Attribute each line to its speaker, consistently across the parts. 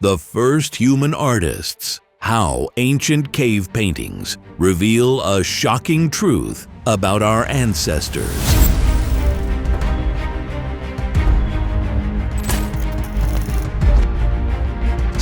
Speaker 1: The first human artists. How ancient cave paintings reveal a shocking truth about our ancestors.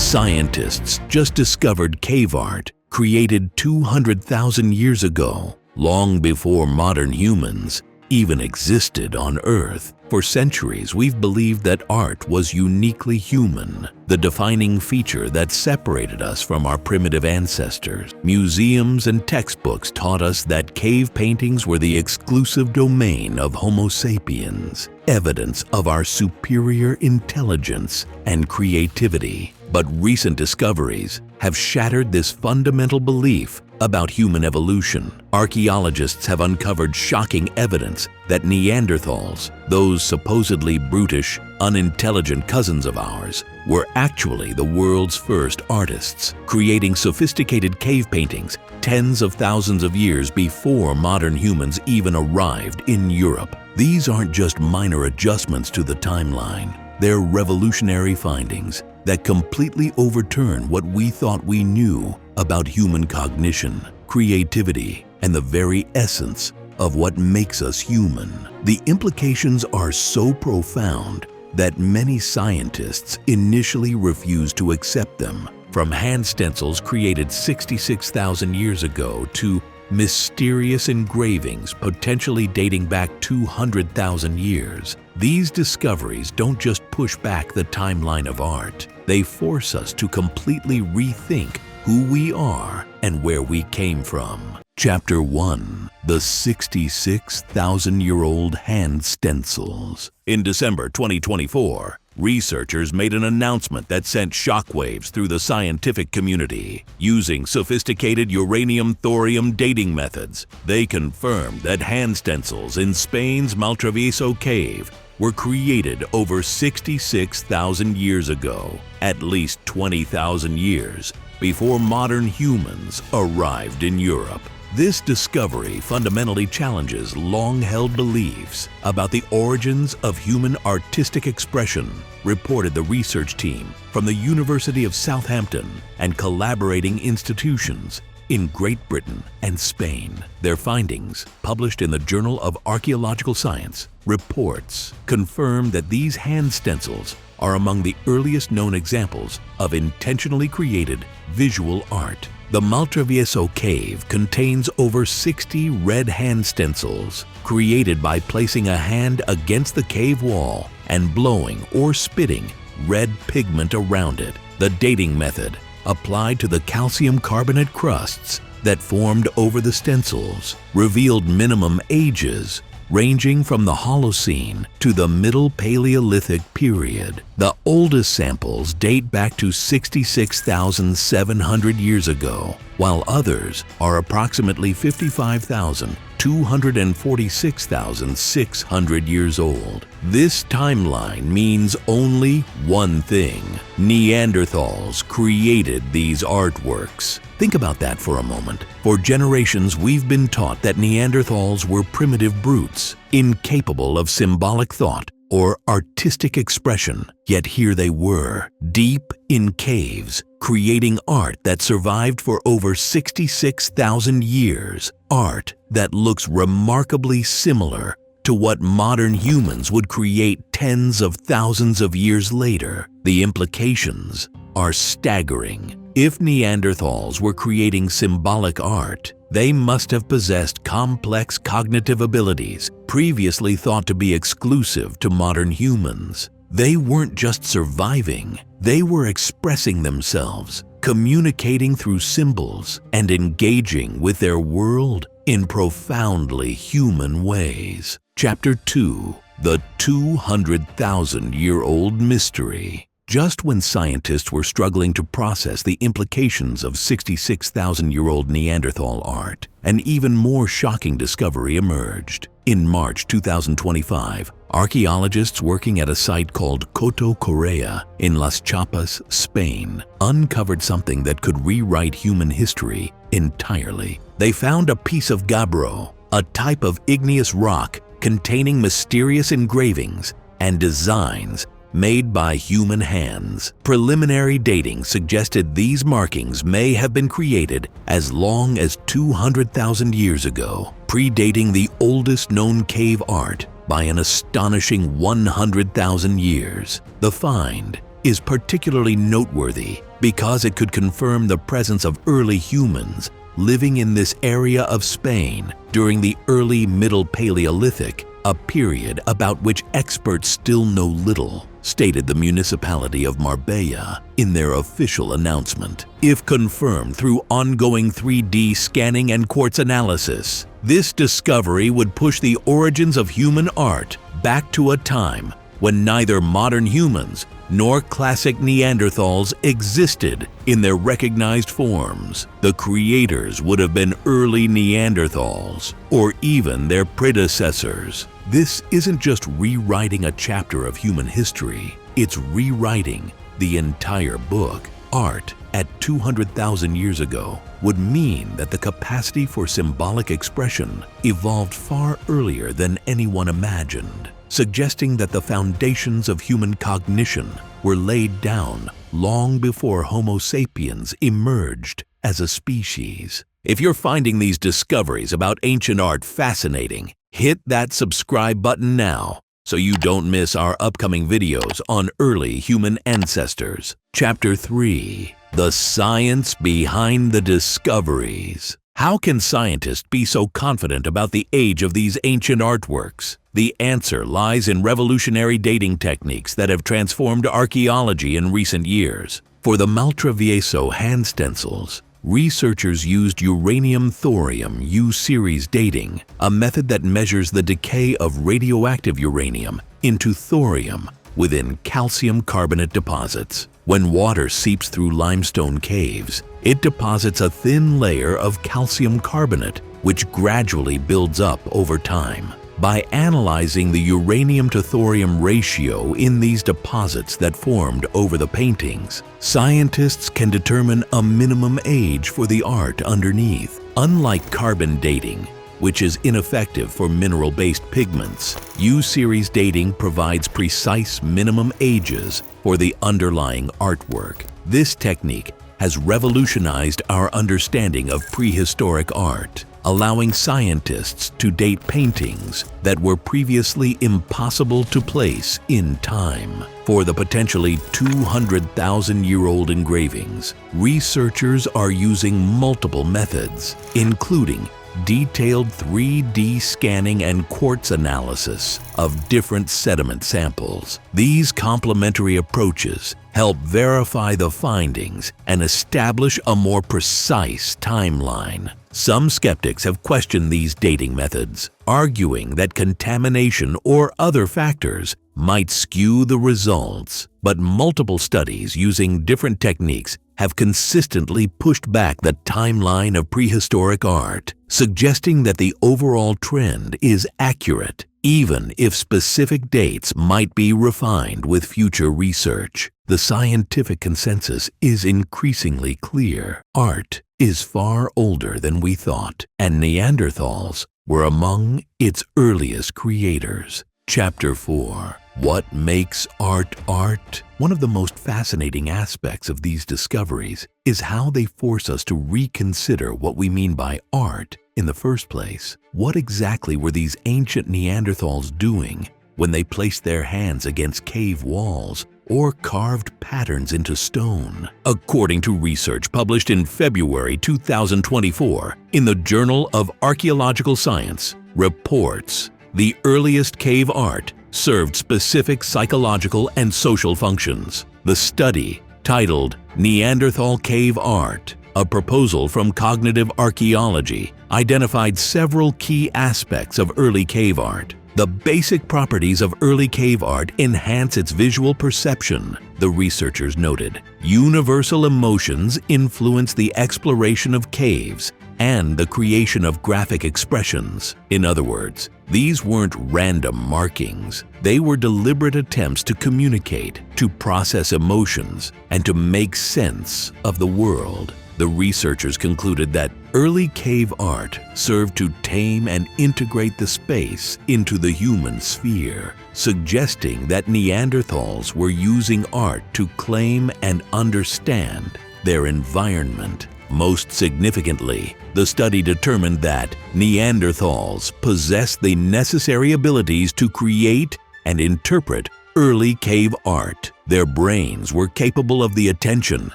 Speaker 1: Scientists just discovered cave art created 200,000 years ago, long before modern humans even existed on Earth. For centuries, we've believed that art was uniquely human, the defining feature that separated us from our primitive ancestors. Museums and textbooks taught us that cave paintings were the exclusive domain of Homo sapiens, evidence of our superior intelligence and creativity. But recent discoveries have shattered this fundamental belief about human evolution. Archaeologists have uncovered shocking evidence that Neanderthals, those supposedly brutish, unintelligent cousins of ours, were actually the world's first artists, creating sophisticated cave paintings tens of thousands of years before modern humans even arrived in Europe. These aren't just minor adjustments to the timeline. They're revolutionary findings that completely overturn what we thought we knew about human cognition, creativity, and the very essence of what makes us human. The implications are so profound that many scientists initially refused to accept them, from hand stencils created 66,000 years ago to mysterious engravings potentially dating back 200,000 years. These discoveries don't just push back the timeline of art, they force us to completely rethink who we are and where we came from. Chapter 1. The 66,000-year-old hand stencils. In December 2024, researchers made an announcement that sent shockwaves through the scientific community. Using sophisticated uranium-thorium dating methods, they confirmed that hand stencils in Spain's Maltravieso Cave were created over 66,000 years ago, at least 20,000 years before modern humans arrived in Europe. This discovery fundamentally challenges long-held beliefs about the origins of human artistic expression, reported the research team from the University of Southampton and collaborating institutions in Great Britain and Spain. Their findings, published in the Journal of Archaeological Science, reports confirm that these hand stencils are among the earliest known examples of intentionally created visual art. The Maltravieso Cave contains over 60 red hand stencils created by placing a hand against the cave wall and blowing or spitting red pigment around it. The dating method applied to the calcium carbonate crusts that formed over the stencils revealed minimum ages ranging from the Holocene to the Middle Paleolithic period. The oldest samples date back to 66,700 years ago, while others are approximately 55,000 to 246,600 years old. This timeline means only one thing: Neanderthals created these artworks. Think about that for a moment. For generations, we've been taught that Neanderthals were primitive brutes, incapable of symbolic thought or artistic expression. Yet here they were, deep in caves, creating art that survived for over 66,000 years. Art that looks remarkably similar to what modern humans would create tens of thousands of years later. The implications are staggering. If Neanderthals were creating symbolic art, they must have possessed complex cognitive abilities previously thought to be exclusive to modern humans. They weren't just surviving, they were expressing themselves, communicating through symbols, and engaging with their world in profoundly human ways. Chapter 2. The 200,000-year-old mystery. Just when scientists were struggling to process the implications of 66,000-year-old Neanderthal art, an even more shocking discovery emerged. In March 2025, archaeologists working at a site called Coto Correa in Las Chapas, Spain, uncovered something that could rewrite human history entirely. They found a piece of gabbro, a type of igneous rock containing mysterious engravings and designs made by human hands. Preliminary dating suggested these markings may have been created as long as 200,000 years ago, predating the oldest known cave art by an astonishing 100,000 years. The find is particularly noteworthy because it could confirm the presence of early humans living in this area of Spain during the early Middle Paleolithic, a period about which experts still know little, stated the municipality of Marbella in their official announcement. If confirmed through ongoing 3D scanning and quartz analysis, this discovery would push the origins of human art back to a time when neither modern humans nor classic Neanderthals existed in their recognized forms. The creators would have been early Neanderthals, or even their predecessors. This isn't just rewriting a chapter of human history, it's rewriting the entire book. Art at 200,000 years ago would mean that the capacity for symbolic expression evolved far earlier than anyone imagined, suggesting that the foundations of human cognition were laid down long before Homo sapiens emerged as a species. If you're finding these discoveries about ancient art fascinating, hit that subscribe button now so you don't miss our upcoming videos on early human ancestors. Chapter 3: The Science Behind the Discoveries. How can scientists be so confident about the age of these ancient artworks? The answer lies in revolutionary dating techniques that have transformed archaeology in recent years. For the Maltravieso hand stencils, researchers used uranium-thorium U-series dating, a method that measures the decay of radioactive uranium into thorium within calcium carbonate deposits. When water seeps through limestone caves, it deposits a thin layer of calcium carbonate, which gradually builds up over time. By analyzing the uranium to thorium ratio in these deposits that formed over the paintings, scientists can determine a minimum age for the art underneath. Unlike carbon dating, which is ineffective for mineral-based pigments, U-series dating provides precise minimum ages for the underlying artwork. This technique has revolutionized our understanding of prehistoric art, allowing scientists to date paintings that were previously impossible to place in time. For the potentially 200,000-year-old engravings, researchers are using multiple methods, including detailed 3D scanning and quartz analysis of different sediment samples. These complementary approaches help verify the findings and establish a more precise timeline. Some skeptics have questioned these dating methods, arguing that contamination or other factors might skew the results. But multiple studies using different techniques have consistently pushed back the timeline of prehistoric art, suggesting that the overall trend is accurate, even if specific dates might be refined with future research. The scientific consensus is increasingly clear. Art is far older than we thought, and Neanderthals were among its earliest creators. Chapter 4: What makes art art? One of the most fascinating aspects of these discoveries is how they force us to reconsider what we mean by art in the first place. What exactly were these ancient Neanderthals doing when they placed their hands against cave walls or carved patterns into stone? According to research published in February 2024 in the Journal of Archaeological Science, reports the earliest cave art served specific psychological and social functions. The study, titled Neanderthal Cave Art, a proposal from cognitive archaeology, identified several key aspects of early cave art. The basic properties of early cave art enhance its visual perception, the researchers noted. Universal emotions influence the exploration of caves and the creation of graphic expressions. In other words, these weren't random markings. They were deliberate attempts to communicate, to process emotions, and to make sense of the world. The researchers concluded that Early cave art served to tame and integrate the space into the human sphere, suggesting that Neanderthals were using art to claim and understand their environment. Most significantly, the study determined that Neanderthals possessed the necessary abilities to create and interpret early cave art. Their brains were capable of the attention,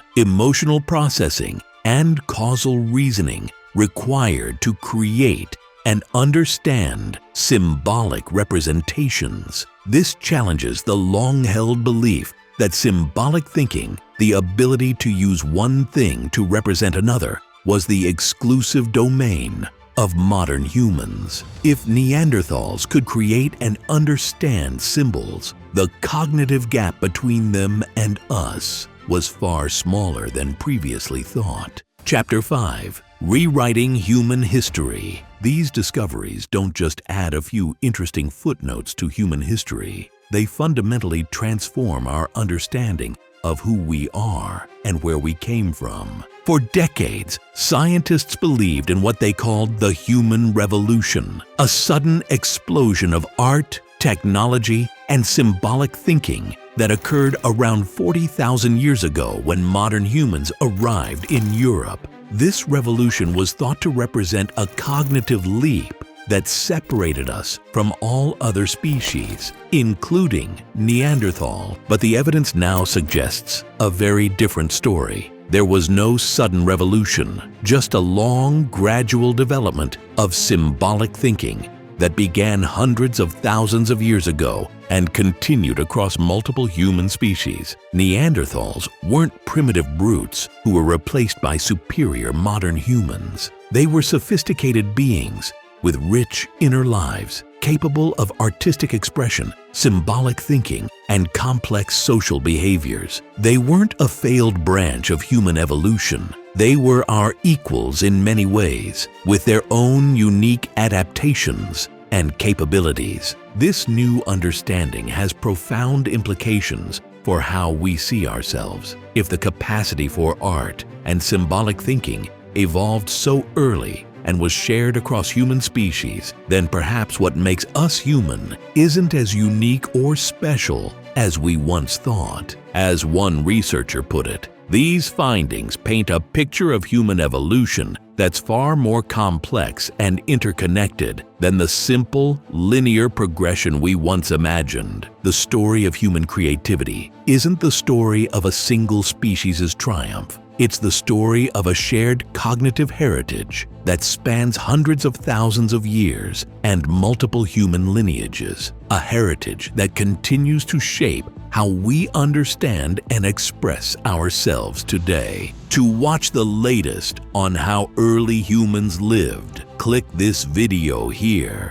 Speaker 1: emotional processing, and causal reasoning required to create and understand symbolic representations. This challenges the long-held belief that symbolic thinking, the ability to use one thing to represent another, was the exclusive domain of modern humans. If Neanderthals could create and understand symbols, the cognitive gap between them and us was far smaller than previously thought. Chapter 5. Rewriting Human History. These discoveries don't just add a few interesting footnotes to human history. They fundamentally transform our understanding of who we are and where we came from. For decades, scientists believed in what they called the human revolution, a sudden explosion of art, technology, and symbolic thinking that occurred around 40,000 years ago when modern humans arrived in Europe. This revolution was thought to represent a cognitive leap that separated us from all other species, including Neanderthal. But the evidence now suggests a very different story. There was no sudden revolution, just a long, gradual development of symbolic thinking that began hundreds of thousands of years ago and continued across multiple human species. Neanderthals weren't primitive brutes who were replaced by superior modern humans. They were sophisticated beings with rich inner lives, capable of artistic expression, symbolic thinking, and complex social behaviors. They weren't a failed branch of human evolution. They were our equals in many ways, with their own unique adaptations and capabilities. This new understanding has profound implications for how we see ourselves. If the capacity for art and symbolic thinking evolved so early and was shared across human species, then perhaps what makes us human isn't as unique or special as we once thought. As one researcher put it, these findings paint a picture of human evolution that's far more complex and interconnected than the simple, linear progression we once imagined. The story of human creativity isn't the story of a single species' triumph. It's the story of a shared cognitive heritage that spans hundreds of thousands of years and multiple human lineages, a heritage that continues to shape how we understand and express ourselves today. To watch the latest on how early humans lived, click this video here.